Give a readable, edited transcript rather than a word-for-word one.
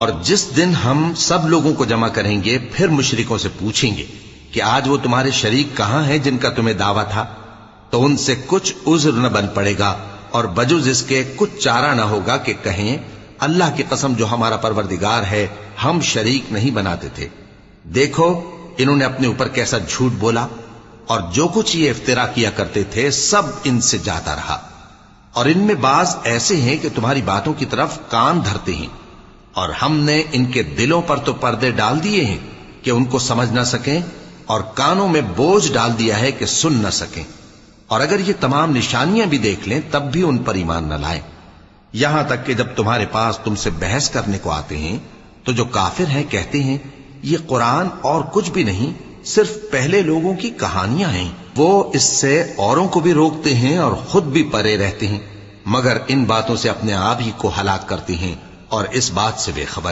اور جس دن ہم سب لوگوں کو جمع کریں گے پھر مشرکوں سے پوچھیں گے کہ آج وہ تمہارے شریک کہاں ہیں جن کا تمہیں دعویٰ تھا، تو ان سے کچھ عذر نہ بن پڑے گا اور بجز اس کے کچھ چارہ نہ ہوگا کہ کہیں اللہ کی قسم جو ہمارا پروردگار ہے ہم شریک نہیں بناتے تھے۔ دیکھو انہوں نے اپنے اوپر کیسا جھوٹ بولا، اور جو کچھ یہ افترا کیا کرتے تھے سب ان سے جاتا رہا، اور ان میں بعض ایسے ہیں کہ تمہاری باتوں کی طرف کان دھرتے ہیں، اور ہم نے ان کے دلوں پر تو پردے ڈال دیے ہیں کہ ان کو سمجھ نہ سکیں، اور کانوں میں بوجھ ڈال دیا ہے کہ سن نہ سکیں، اور اگر یہ تمام نشانیاں بھی دیکھ لیں تب بھی ان پر ایمان نہ لائیں، یہاں تک کہ جب تمہارے پاس تم سے بحث کرنے کو آتے ہیں تو جو کافر ہیں کہتے ہیں یہ قرآن اور کچھ بھی نہیں، صرف پہلے لوگوں کی کہانیاں ہیں۔ وہ اس سے اوروں کو بھی روکتے ہیں اور خود بھی پرے رہتے ہیں، مگر ان باتوں سے اپنے آپ ہی کو ہلاک کرتے ہیں اور اس بات سے بے خبر